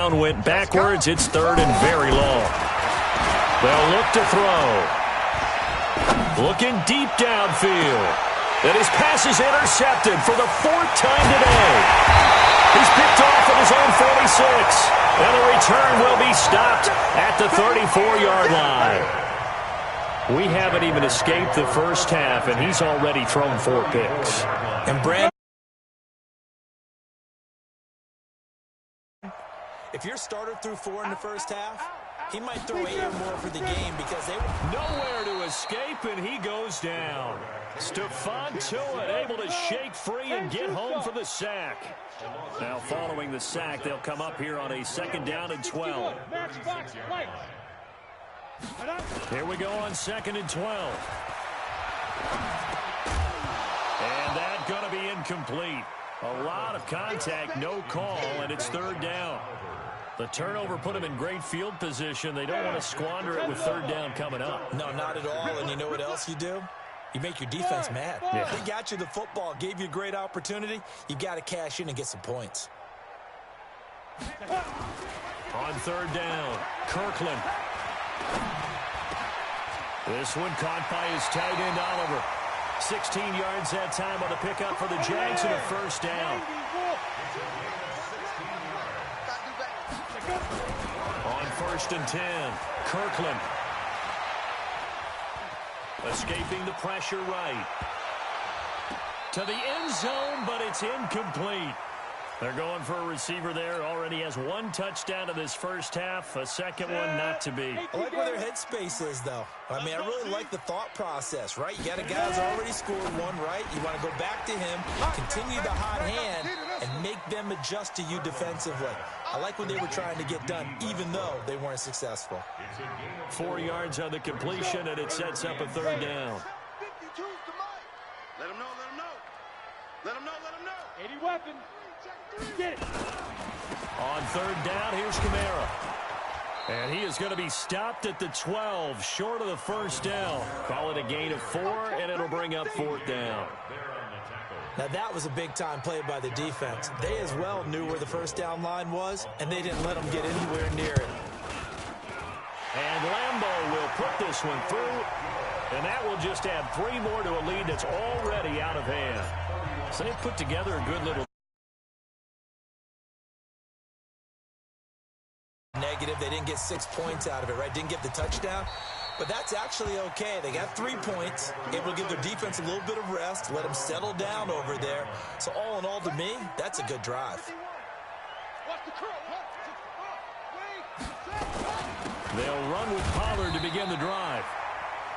Went backwards. It's third and very long. They'll look to throw. Looking deep downfield. And his pass is intercepted for the fourth time today. He's picked off at his own 46. And the return will be stopped at the 34-yard line. We haven't even escaped the first half, and he's already thrown 4 picks. And Brand, if your starter threw 4 in the first half, he might throw 8 or more for the game because they were nowhere to escape, and he goes down. Stephon Tuitt able to shake free and get home for the sack. Now following the sack, they'll come up here on a 2nd down and 12. Here we go on 2nd and 12. And that's going to be incomplete. A lot of contact, no call, and it's 3rd down. The turnover put him in great field position. They don't want to squander it with 3rd down coming up. No, not at all. And you know what else you do? You make your defense mad. Yeah. They got you the football, gave you a great opportunity. You got to cash in and get some points. On 3rd down, Kirkland. This one caught by his tight end, Oliver. 16 yards that time on the pickup for the Jags and a 1st down. On 1st and 10, Kirkland. Escaping the pressure right. To the end zone, but it's incomplete. They're going for a receiver there. Already has 1 touchdown in this first half. A second one not to be. I like where their headspace is, though. I mean, I really like the thought process, right? You got a guy who's already scored 1, right? You want to go back to him, continue the hot hand, and make them adjust to you defensively. I like what they were trying to get done, even though they weren't successful. 4 yards on the completion, and it sets up a 3rd down. Let him know, let him know. Let him know, let him know. 80 weapon. Get it. On 3rd down, here's Kamara. And he is going to be stopped at the 12, short of the 1st down. Call it a gain of 4, and it'll bring up 4th down. Now, that was a big-time play by the defense. They as well knew where the 1st down line was, and they didn't let them get anywhere near it. And Lambeau will put this one through, and that will just add 3 more to a lead that's already out of hand. So they put together a good little negative. They didn't get 6 points out of it, right? Didn't get the touchdown. But that's actually okay. They got 3 points, able to give their defense a little bit of rest, let them settle down over there. So all in all, to me, that's a good drive. They'll run with Pollard to begin the drive.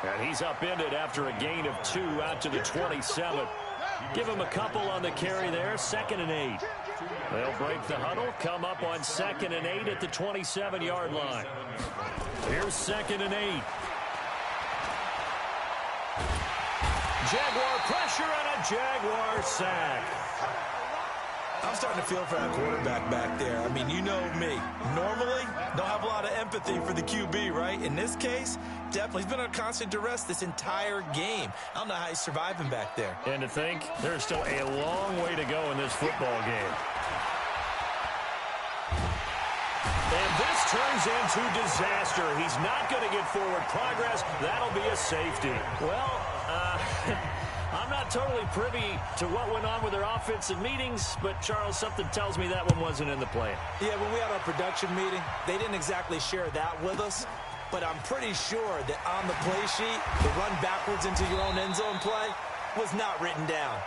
And he's upended after a gain of 2 out to the 27. Give him a couple on the carry there, 2nd and 8. They'll break the huddle, come up on 2nd and 8 at the 27-yard line. Here's 2nd and 8. Jaguar pressure and a Jaguar sack. I'm starting to feel for that quarterback back there. I mean, you know me. Normally, don't have a lot of empathy for the QB, right? In this case, definitely. He's been under constant duress this entire game. I don't know how he's surviving back there. And to think, there's still a long way to go in this football game. And this turns into disaster. He's not going to get forward progress. That'll be a safety. Well, I'm not totally privy to what went on with their offensive meetings, but, Charles, something tells me that one wasn't in the plan. Yeah, when we had our production meeting, they didn't exactly share that with us, but I'm pretty sure that on the play sheet, the run backwards into your own end zone play was not written down.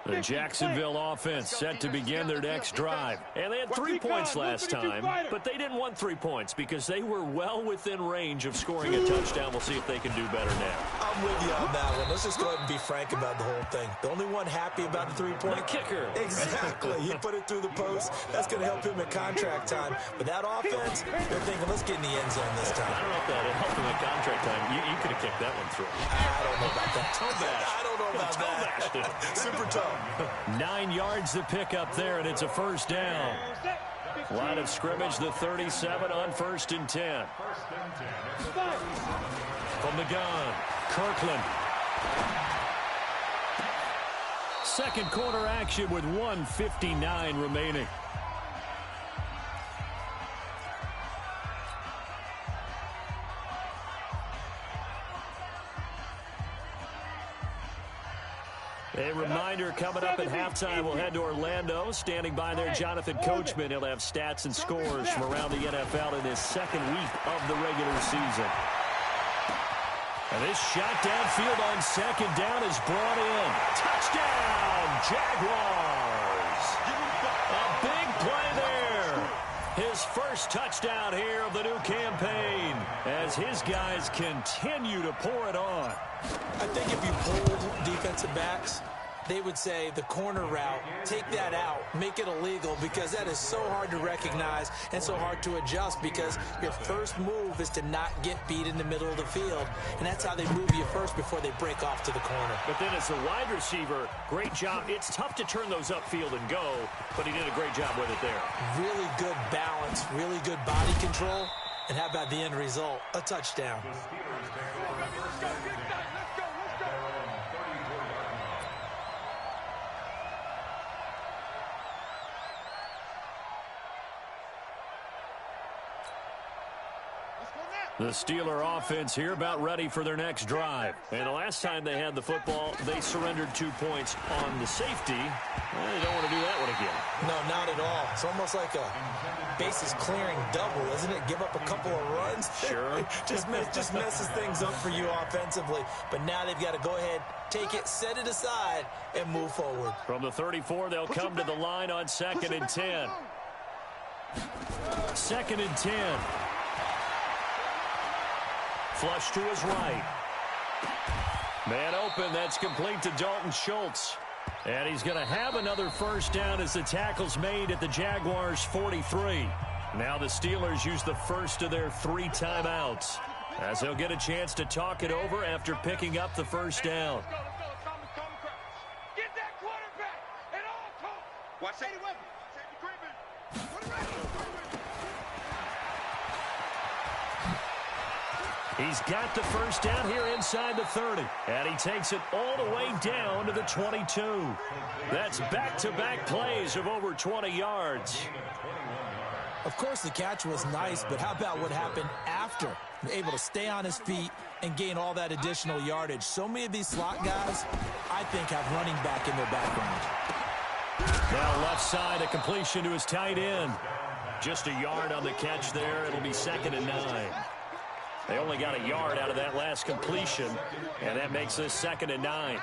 The Jacksonville offense set to begin their next drive. And they had 3 points last time, but they didn't want 3 points because they were well within range of scoring a touchdown. We'll see if they can do better now. I'm with you on that one. Let's just go ahead and be frank about the whole thing. The only one happy about the 3-point The kicker. Exactly. He put it through the post. That's going to help him at contract time. But that offense, they're thinking, let's get in the end zone this time. I don't know if that helped him at contract time. You could have kicked that one through. I don't know about that. Toe bash. I don't know about that. Toe bashed it. Super tough. 9 yards to pick up there, and it's a first down. Line of scrimmage, the 37 on 1st and 10. From the gun, Kirkland. Second quarter action with 1:59 remaining. A reminder, coming up at halftime, we'll head to Orlando. Standing by there, Jonathan Coachman. He'll have stats and scores from around the NFL in his second week of the regular season. And this shot downfield on second down is brought in. Touchdown, Jaguars. A big play there. His first touchdown here of the new campaign as his guys continue to pour it on. I think if you polled defensive backs, they would say the corner route, take that out, make it illegal, because that is so hard to recognize and so hard to adjust, because your first move is to not get beat in the middle of the field, and that's how they move you first before they break off to the corner. But then as a wide receiver, great job. It's tough to turn those upfield and go, but he did a great job with it there. Really good balance, really good body control, and how about the end result? A touchdown. The Steeler offense here about ready for their next drive. And the last time they had the football, they surrendered 2 points on the safety. Well, they don't want to do that one again. No, not at all. It's almost like a bases clearing double, isn't it? Give up a couple of runs. Sure. just messes things up for you offensively. But now they've got to go ahead, take it, set it aside, and move forward. From the 34, they'll come to the line on 2nd and 10. 2nd and 10. Flush to his right. Man open. That's complete to Dalton Schultz. And he's going to have another first down as the tackle's made at the Jaguars' 43. Now the Steelers use the first of their 3 timeouts as they'll get a chance to talk it over after picking up the first down. Get that quarterback at all costs. Watch that. He's got the first down here inside the 30. And he takes it all the way down to the 22. That's back-to-back plays of over 20 yards. Of course, the catch was nice, but how about what happened after? Able to stay on his feet and gain all that additional yardage. So many of these slot guys, I think, have running back in their background. Now left side, a completion to his tight end. Just a yard on the catch there. It'll be 2nd and 9. They only got a yard out of that last completion, and that makes this 2nd and 9.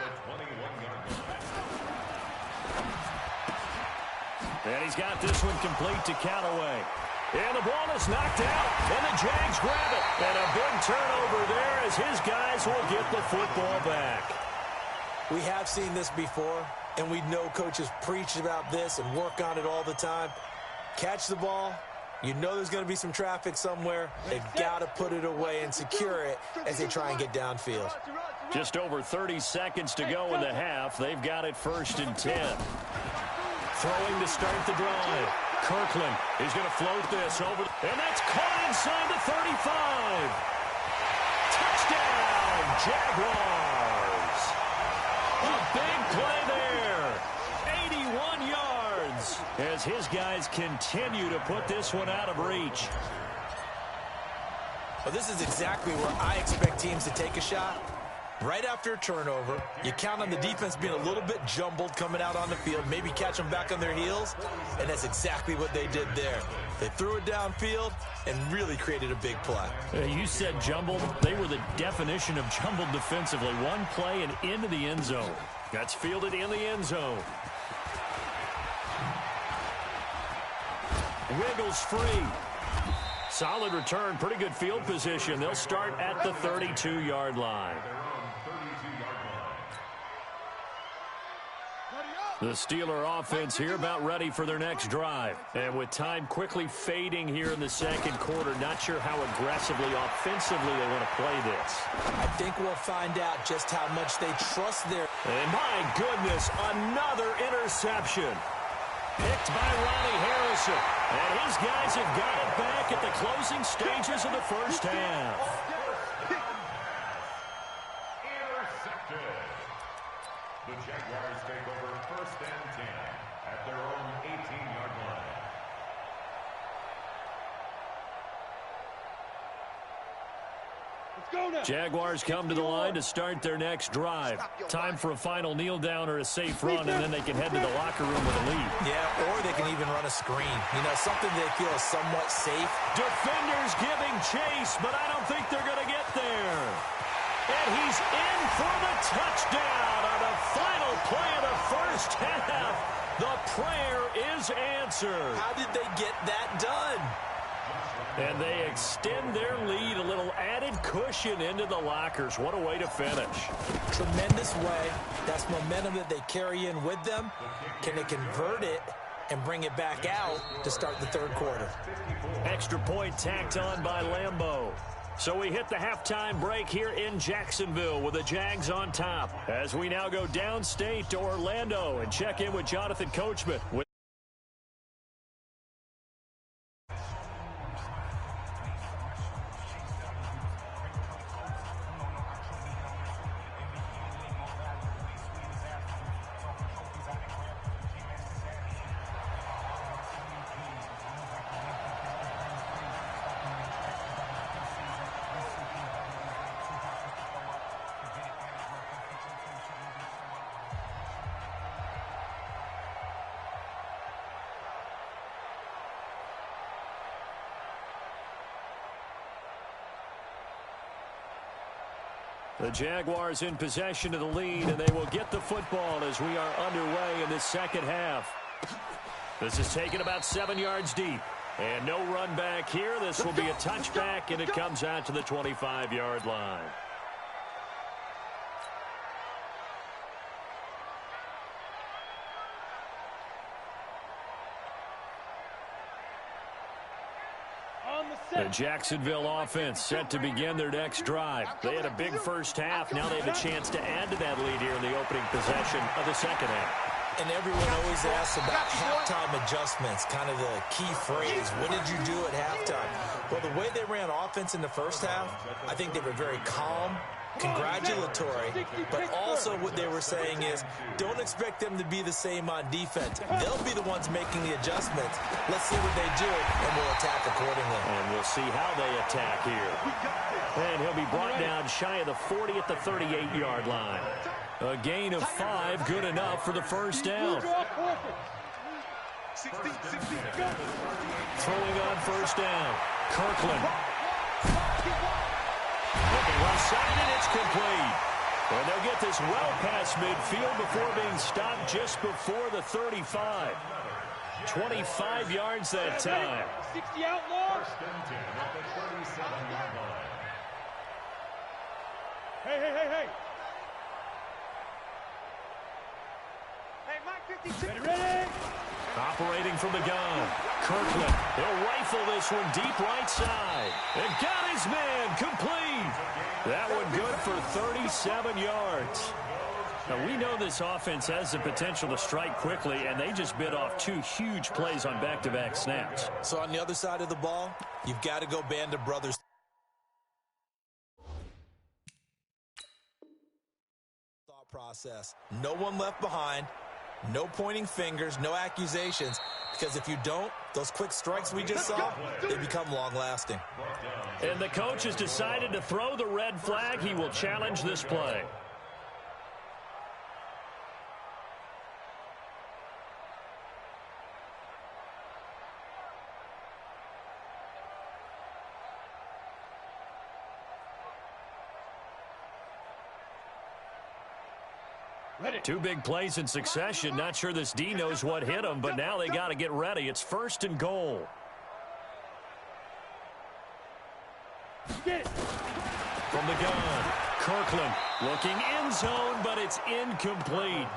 And he's got this one complete to Callaway. And the ball is knocked out, and the Jags grab it. And a big turnover there as his guys will get the football back. We have seen this before, and we know coaches preach about this and work on it all the time. Catch the ball. You know there's going to be some traffic somewhere. They've got to put it away and secure it as they try and get downfield. Just over 30 seconds to go in the half. They've got it 1st and 10. Throwing to start the drive. Kirkland is going to float this over. And that's caught inside the 35. Touchdown, Jaguars. A big play there. 81 yards as his guys continue to put this one out of reach. Well, this is exactly where I expect teams to take a shot. Right after a turnover, you count on the defense being a little bit jumbled coming out on the field, maybe catch them back on their heels, and that's exactly what they did there. They threw it downfield and really created a big play. You said jumbled. They were the definition of jumbled defensively. One play and into the end zone. That's fielded in the end zone. Wiggles free. Solid return, pretty good field position. They'll start at the 32-yard line. Buddy up. The Steeler offense here about ready for their next drive. And with time quickly fading here in the second quarter, not sure how aggressively, offensively they want to play this. I think we'll find out just how much they trust their... And my goodness, another interception. Picked by Ronnie Harrison. And his guys have got it back at the closing stages of the first half. Intercepted. The Jaguars take over 1st and 10 at their own 18-yard line. Let's go now. Jaguars come to the line to start their next drive. Time for a final kneel down or a safe run, and then they can head to the locker room with a lead. Yeah, or they can even run a screen. You know, something they feel is somewhat safe. Defenders giving chase, but I don't think they're going to get there. And he's in for the touchdown on the final play of the first half. The prayer is answered. How did they get that done? And they extend their lead, a little added cushion into the lockers. What a way to finish. Tremendous way. That's momentum that they carry in with them. Can they convert it and bring it back out to start the third quarter? Extra point tacked on by Lambeau. So we hit the halftime break here in Jacksonville with the Jags on top. As we now go downstate to Orlando and check in with Jonathan Coachman. The Jaguars in possession of the lead, and they will get the football as we are underway in this second half. This is taken about 7 yards deep. And no run back here. This will be a touchback, and it comes out to the 25-yard line. The Jacksonville offense set to begin their next drive. They had a big first half. Now they have a chance to add to that lead here in the opening possession of the second half. And everyone always asks about halftime adjustments, kind of the key phrase. What did you do at halftime? Well, the way they ran offense in the first half, I think they were very calm, congratulatory, but also what they were saying is don't expect them to be the same on defense. They'll be the ones making the adjustments. Let's see what they do, and we'll attack accordingly. And we'll see how they attack here. And he'll be brought down shy of the 40 at the 38-yard line. A gain of 5, good enough for the first down. Throwing on first down, Kirkland. Looking left side, and it's complete. And they'll get this well past midfield before being stopped just before the 35. 25 yards that time. 60 outlaws. Hey, hey, hey, hey. Hey, Mike 56. Ready? Operating from the gun, Kirkland. He'll rifle this one deep right side. And got his man complete. That one good for 37 yards. Now, we know this offense has the potential to strike quickly, and they just bit off 2 huge plays on back-to-back snaps. So on the other side of the ball, you've got to go Band of Brothers. Thought process. No one left behind. No pointing fingers, no accusations, because if you don't, those quick strikes we just saw, they become long-lasting. And the coach has decided to throw the red flag. He will challenge this play. Ready. 2 big plays in succession. Not sure this D knows what hit him, but now they got to get ready. It's 1st and goal. Get it. From the gun, Kirkland looking end zone, but it's incomplete.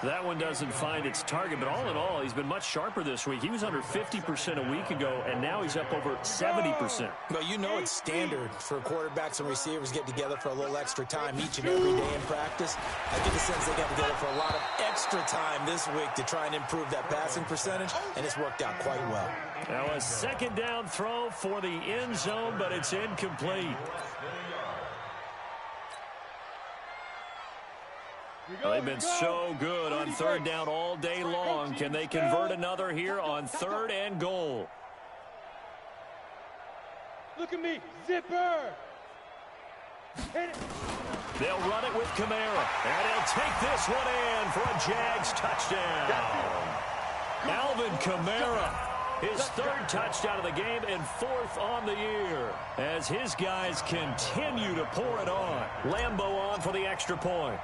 That one doesn't find its target, but all in all, he's been much sharper this week. He was under 50% a week ago, and now he's up over 70%. Well, you know it's standard for quarterbacks and receivers get together for a little extra time each and every day in practice. I get the sense they got together for a lot of extra time this week to try and improve that passing percentage, and it's worked out quite well. Now a second down throw for the end zone, but it's incomplete. Well, they've been so good on third down all day long. Can they convert another here on third and goal? Look at me, zipper. Hit it. They'll run it with Kamara, and he'll take this one in for a Jags touchdown. Alvin Kamara, his third touchdown of the game and fourth on the year, as his guys continue to pour it on. Lambeau on for the extra point.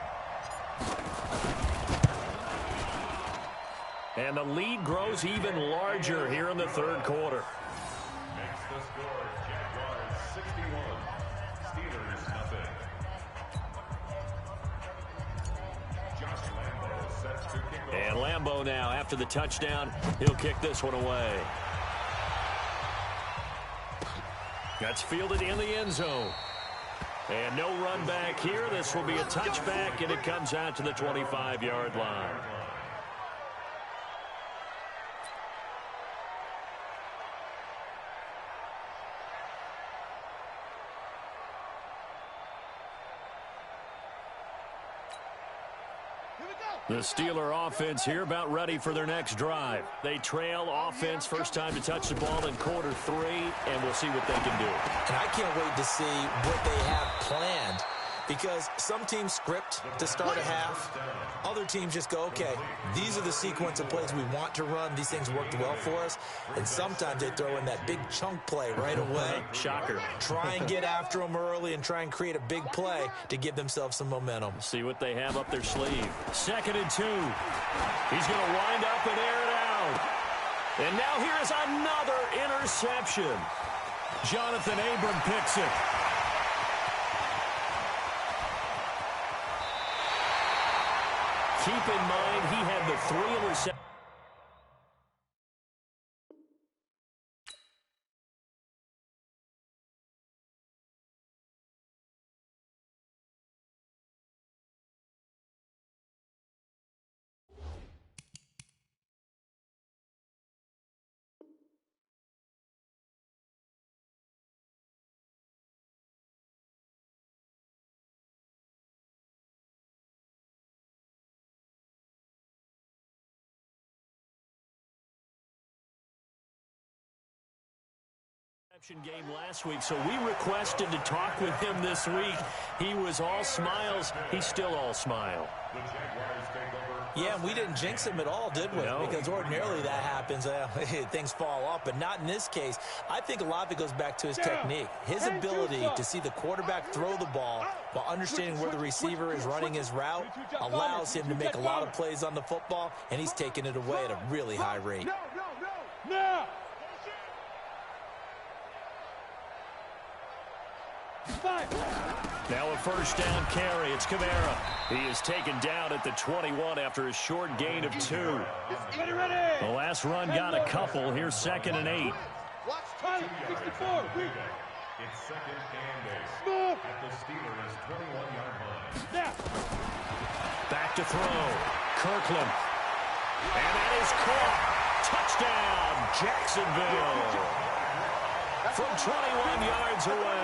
And the lead grows even larger here in the third quarter. Makes the score Jaguars 61, Steelers nothing. Josh Lambeau sets to kick off. And Lambeau now, after the touchdown, he'll kick this one away. That's fielded in the end zone. And no run back here. This will be a touchback, and it comes out to the 25-yard line. The Steeler offense here about ready for their next drive. They trail offense, first time to touch the ball in quarter 3, and we'll see what they can do. And I can't wait to see what they have planned, because some teams script to start a half. Other teams just go, okay, these are the sequence of plays we want to run. These things worked well for us. And sometimes they throw in that big chunk play right away. Shocker. Try and get after them early and try and create a big play to give themselves some momentum. See what they have up their sleeve. 2nd and 2. He's going to wind up and air it out. And now here is another interception. Jonathan Abram picks it. Keep in mind, he had the 3 interceptions. Game last week, so we requested to talk with him this week. He was all smiles. He's still all smile. Yeah, we didn't jinx him at all, did we? No. Because ordinarily that happens. Things fall off, but not in this case. I think a lot of it goes back to his technique. His ability to see the quarterback throw the ball while understanding where the receiver is running his route allows him to make a lot of plays on the football, and he's taking it away at a really high rate. No! Now a first down carry. It's Kamara. He is taken down at the 21 after a short gain of 2. The last run got a couple. Here's 2nd and 8. Tyler, 64. It's 2nd and 8 at the Steelers' 21-yard line. Now. Back to throw. Kirkland. And that is caught. Touchdown, Jacksonville. From 21 yards away.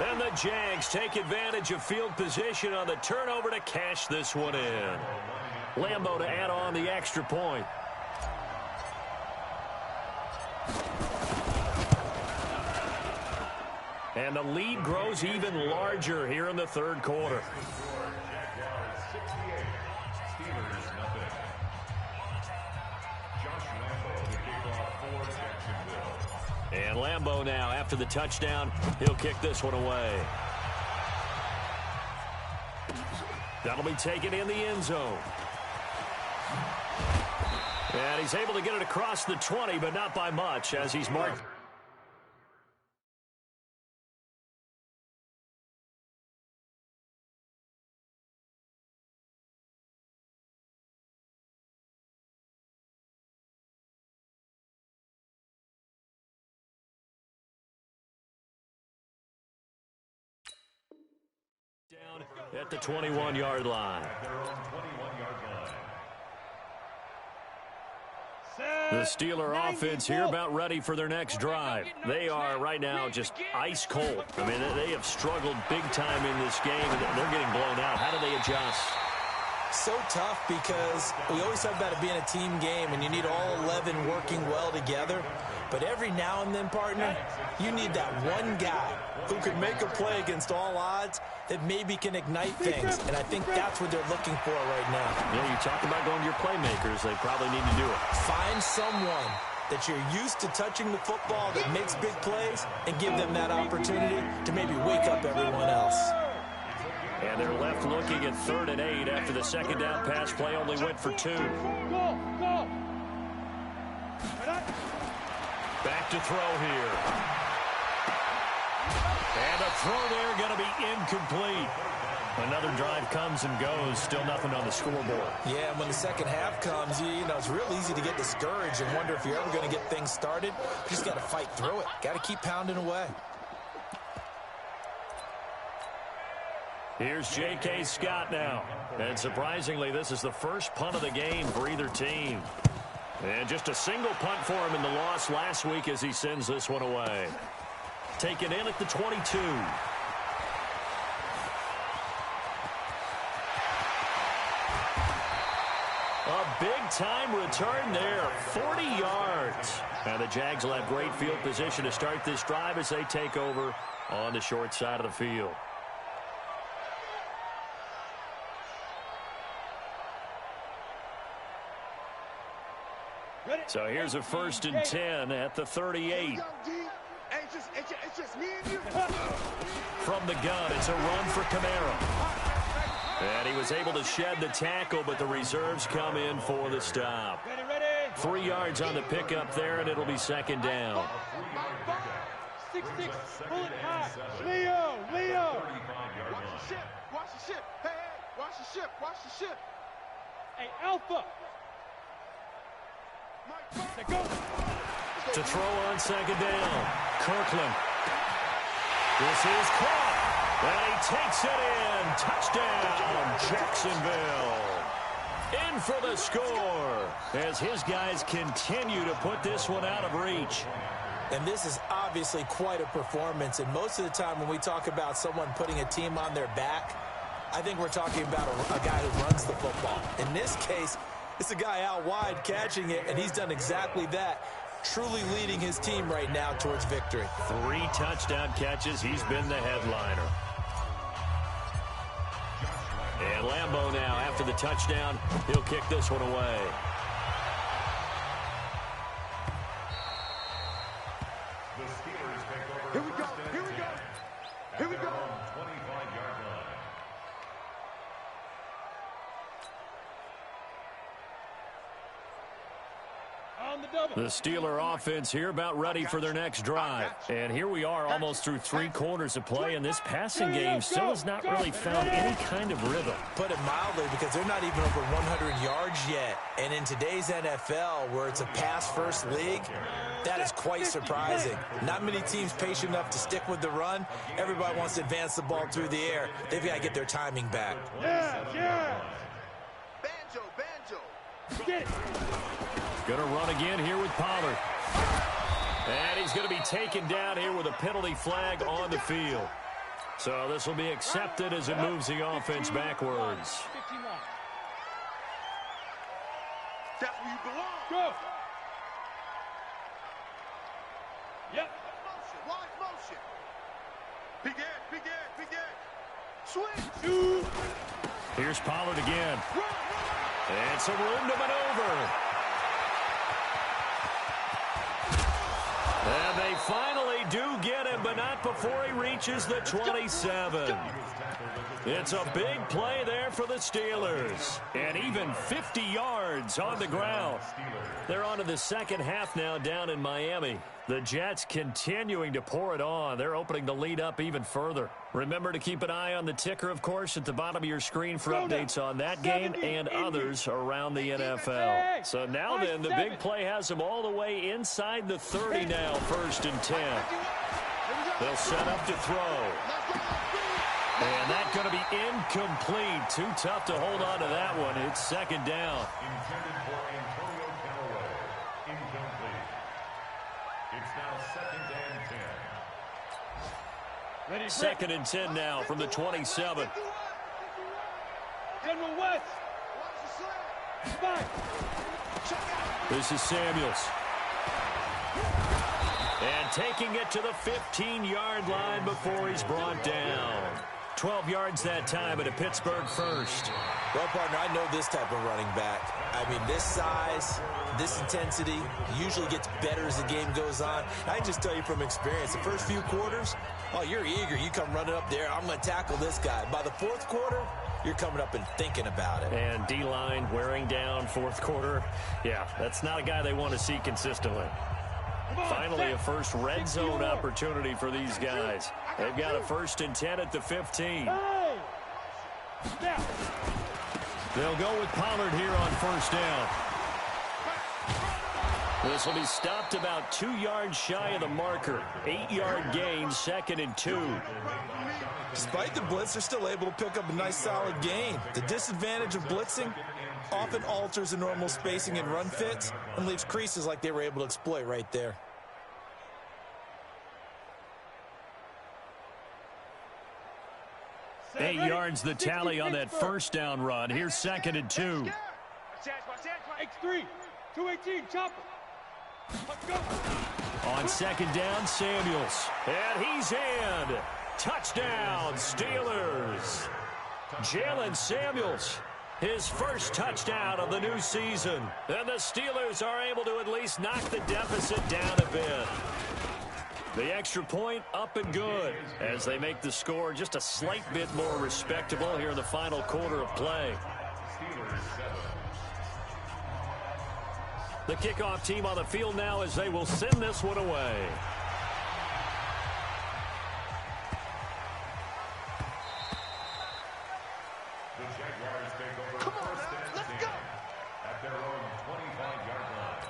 And the Jags take advantage of field position on the turnover to cash this one in. Lambeau to add on the extra point. And the lead grows even larger here in the third quarter. And Lambeau now, after the touchdown, he'll kick this one away. That'll be taken in the end zone. And he's able to get it across the 20, but not by much, as he's marked. At the 21-yard line. The Steeler offense here about ready for their next drive. They are right now just ice cold. I mean, they have struggled big time in this game, and they're getting blown out. How do they adjust? So tough because we always talk about it being a team game, and you need all 11 working well together. But every now and then, partner, you need that one guy who can make a play against all odds that maybe can ignite things. And I think that's what they're looking for right now. Yeah, you talk about going to your playmakers. They probably need to do it. Find someone that you're used to touching the football that makes big plays and give them that opportunity to maybe wake up everyone else. And they're left looking at 3rd and 8 after the second down pass play only went for 2. Go. Back to throw here. And a throw there going to be incomplete. Another drive comes and goes. Still nothing on the scoreboard. Yeah, when the second half comes, you know, it's real easy to get discouraged and wonder if you're ever going to get things started. You just got to fight through it. Got to keep pounding away. Here's J.K. Scott now. And surprisingly, this is the first punt of the game for either team. And just a single punt for him in the loss last week as he sends this one away. Taken in at the 22. A big-time return there, 40 yards. And the Jags will have great field position to start this drive as they take over on the short side of the field. So here's a 1st and 10 at the 38. From the gun, it's a run for Kamara. And he was able to shed the tackle, but the reserves come in for the stop. 3 yards on the pickup there, and it'll be 2nd down. 6-6, pull it high. Leo. Watch the ship. Hey, watch the ship. Hey, Alpha. Go. To throw on 2nd down. Kirkland. This is caught. And he takes it in. Touchdown, Jacksonville. In for the score as his guys continue to put this one out of reach. And this is obviously quite a performance. And most of the time when we talk about someone putting a team on their back, I think we're talking about a guy who runs the football. In this case, it's a guy out wide catching it, and he's done exactly that, truly leading his team right now towards victory. 3 touchdown catches. He's been the headliner. And Lambeau now, after the touchdown, he'll kick this one away. Here we go. 25-yard line. The Steeler offense here about ready for their next drive. And here we are almost through 3 quarters of play, and this passing game still has not really found any kind of rhythm. Put it mildly, because they're not even over 100 yards yet. And in today's NFL, where it's a pass-first league, that is quite surprising. Not many teams patient enough to stick with the run. Everybody wants to advance the ball through the air. They've got to get their timing back. Yeah. Banjo. Get it. Going to run again here with Pollard. And he's going to be taken down here with a penalty flag on the field. So this will be accepted as it moves the offense backwards. That's where you belong. Go. Yep. Wide motion. Big end. Swing. Here's Pollard again. And some room to maneuver. And they finally do get him, but not before he reaches the 27. It's a big play there for the Steelers. And even 50 yards on the ground. They're on to the second half now down in Miami. The Jets continuing to pour it on. They're opening the lead up even further. Remember to keep an eye on the ticker, of course, at the bottom of your screen for updates on that game and others around the NFL. So now then, the big play has them all the way inside the 30 now, 1st and 10. They'll set up to throw. And that's going to be incomplete. Too tough to hold on to that one. It's second down. Intended for Antonio Callaway. Incomplete. It's now second and 10. Ready, Second and 10 now from the 27. General West. Spike. This is Samuels. And taking it to the 15-yard line before he's brought down. 12 yards that time at a Pittsburgh first. Well, partner, I know this type of running back. I mean, this size, this intensity usually gets better as the game goes on. I can just tell you from experience, the first few quarters, oh, you're eager. You come running up there, I'm going to tackle this guy. By the fourth quarter, you're coming up and thinking about it. And D-line wearing down fourth quarter. Yeah, that's not a guy they want to see consistently. Finally, a first red zone opportunity for these guys. They've got a 1st and 10 at the 15. They'll go with Pollard here on first down. This will be stopped about 2 yards shy of the marker. 8-yard gain, 2nd and 2. Despite the blitz, they're still able to pick up a nice solid gain. The disadvantage of blitzing often alters the normal spacing and run fits and leaves creases like they were able to exploit right there. Eight yards the tally on that first down run. Here's 2nd and 2. X3, 218, chopper. Let's go. On 2nd down, Samuels. And he's in. Touchdown, Steelers. Jalen Samuels, his first touchdown of the new season. And the Steelers are able to at least knock the deficit down a bit. The extra point up and good as they make the score just a slight bit more respectable here in the final quarter of play. The kickoff team on the field now as they will send this one away. The Jaguars take over first and 10 at their own 25-yard line.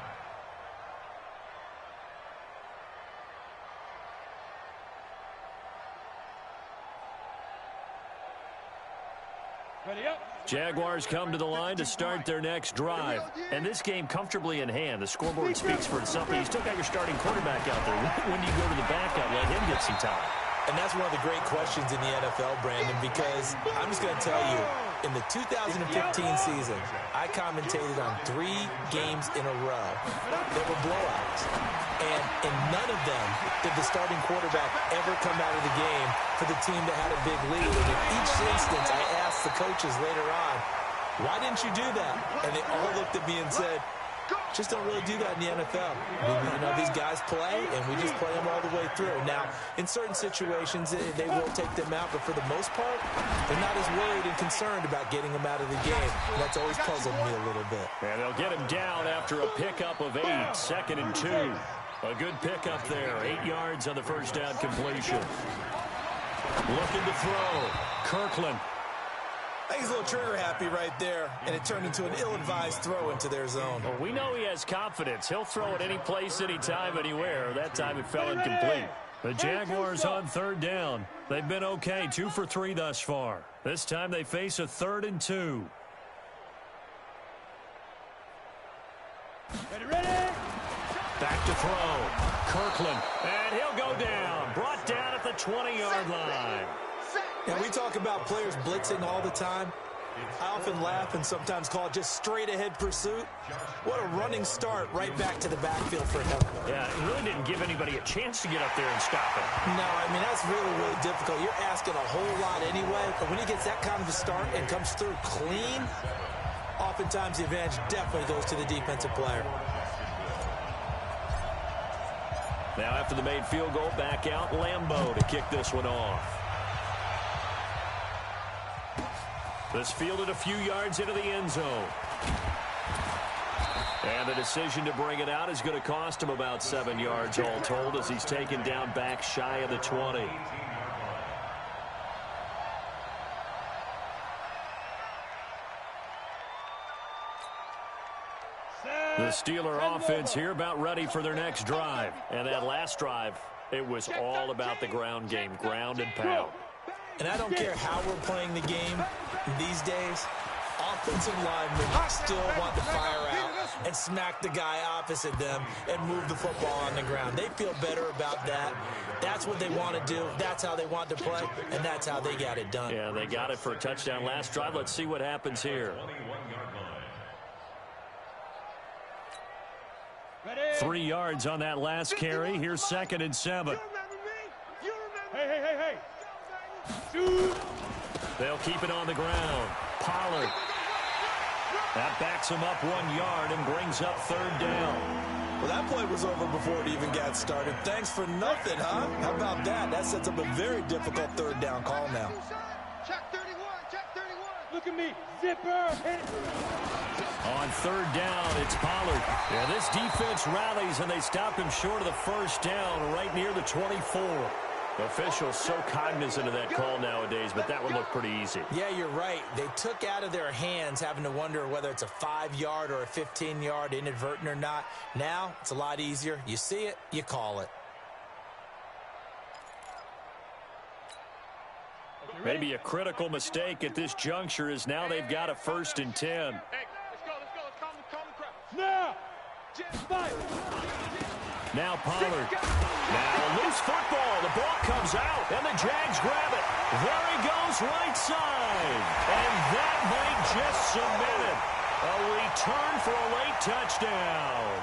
Ready up. Jaguars come to the line to start their next drive. And this game comfortably in hand. The scoreboard speaks for itself, but you still got your starting quarterback out there. When do you go to the backup? Let him get some time. And that's one of the great questions in the NFL, Brandon, because I'm just going to tell you, in the 2015 season, I commentated on 3 games in a row that were blowouts. And in none of them did the starting quarterback ever come out of the game for the team that had a big lead. And in each instance, I asked the coaches later on, why didn't you do that? And they all looked at me and said, just don't really do that in the NFL. You know, these guys play, and we just play them all the way through. Now, in certain situations, they will take them out, but for the most part, they're not as worried and concerned about getting them out of the game. And that's always puzzled me a little bit. And they'll get him down after a pickup of 8, 2nd and 2. A good pickup there, 8 yards on the first down completion. Looking to throw, Kirkland. I think he's a little trigger happy right there, and it turned into an ill-advised throw into their zone. Well, we know he has confidence. He'll throw it any place, anytime, anywhere. That time it fell incomplete. The Jaguars on 3rd down. They've been okay, 2 for 3 thus far. This time they face a 3rd and 2. Ready. Back to throw. Kirkland. And he'll go down. Brought down at the 20-yard line. Now, we talk about players blitzing all the time. I often laugh and sometimes call it just straight-ahead pursuit. What a running start right back to the backfield for him. Yeah, it really didn't give anybody a chance to get up there and stop it. No, I mean, that's really, really difficult. You're asking a whole lot anyway, but when he gets that kind of a start and comes through clean, oftentimes the advantage definitely goes to the defensive player. Now after the made field goal, back out Lambeau to kick this one off. This fielded a few yards into the end zone. And the decision to bring it out is going to cost him about 7 yards all told as he's taken down back shy of the 20. The Steeler offense here about ready for their next drive. And that last drive, it was all about the ground game, ground and pound. And I don't care how we're playing the game these days, offensive linemen still want to fire out and smack the guy opposite them and move the football on the ground. They feel better about that. That's what they want to do. That's how they want to play, and that's how they got it done. Yeah, they got it for a touchdown last drive. Let's see what happens here. 3 yards on that last carry. Here's 2nd and 7. Hey. Shoot. They'll keep it on the ground. Pollard. That backs him up 1 yard and brings up 3rd down. Well, that play was over before it even got started. Thanks for nothing, huh? How about that? That sets up a very difficult 3rd down call now. Check 31. Look at me. Zipper. Hit it. On 3rd down, it's Pollard. Yeah, this defense rallies, and they stop him short of the 1st down right near the 24. Officials so cognizant of that call nowadays, but that would look pretty easy. Yeah, you're right. They took out of their hands having to wonder whether it's a 5-yard or a 15-yard inadvertent or not. Now, it's a lot easier. You see it, you call it. Maybe a critical mistake at this juncture is now they've got a 1st and 10. Hey, let's go. Let's calm the crowd. Now. Now Pollard. Now a loose football. The ball comes out, and the Jags grab it. There he goes, right side. And that might just cement it. A return for a late touchdown.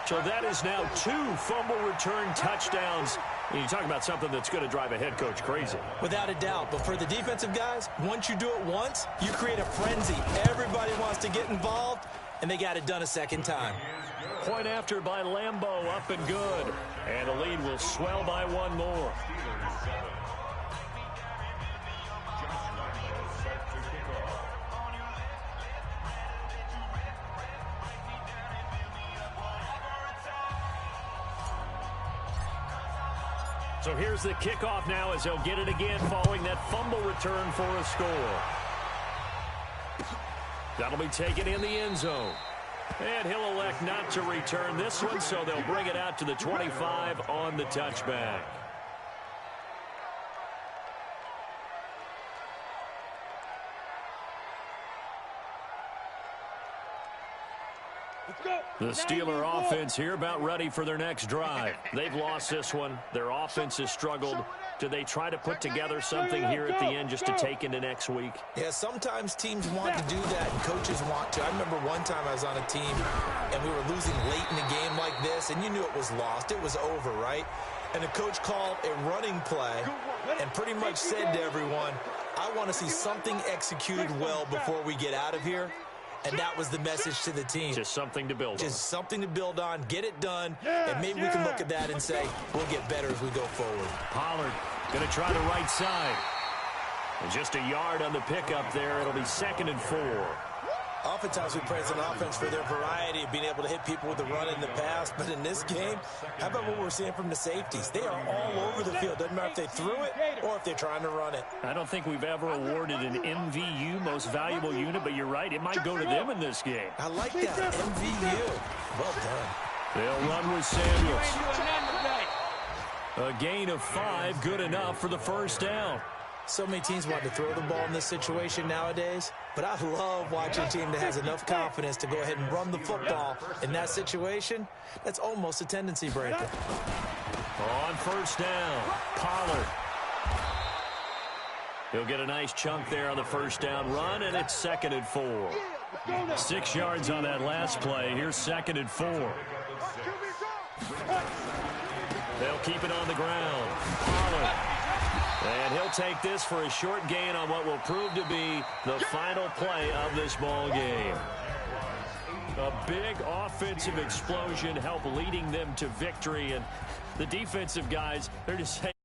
So that is now 2 fumble return touchdowns. And you talk about something that's going to drive a head coach crazy. Without a doubt. But for the defensive guys, once you do it once, you create a frenzy. Everybody wants to get involved, and they got it done a 2nd time. Point after by Lambeau, up and good. And the lead will swell by 1 more. So here's the kickoff now as they'll get it again following that fumble return for a score. That'll be taken in the end zone. And he'll elect not to return this one, so they'll bring it out to the 25 on the touchback. The Steeler offense here about ready for their next drive. They've lost this one. Their offense has struggled. Do they try to put together something here at the end just to take into next week? Yeah, sometimes teams want to do that and coaches want to. I remember one time I was on a team and we were losing late in the game like this, and you knew it was lost. It was over, right? And the coach called a running play and pretty much said to everyone, I want to see something executed well before we get out of here. And that was the message to the team. Just something to build on. Just something to build on, get it done, and maybe we can look at that and say, we'll get better as we go forward. Pollard going to try the right side. And just a yard on the pickup there. It'll be 2nd and 4. Oftentimes we praise an offense for their variety of being able to hit people with the run in the pass. But in this game, how about what we're seeing from the safeties? They are all over the field. Doesn't matter if they threw it or if they're trying to run it. I don't think we've ever awarded an MVU, most valuable unit, but you're right. It might go to them in this game. I like that. MVU. Well done. They'll run with Samuels. A gain of 5, good enough for the 1st down. So many teams want to throw the ball in this situation nowadays, but I love watching a team that has enough confidence to go ahead and run the football in that situation. That's almost a tendency breaker. On 1st down, Pollard. He'll get a nice chunk there on the 1st down run, and it's 2nd and 4. 6 yards on that last play. Here's 2nd and 4. They'll keep it on the ground. Pollard. And he'll take this for a short gain on what will prove to be the final play of this ball game. A big offensive explosion helped leading them to victory, and the defensive guys, they're just saying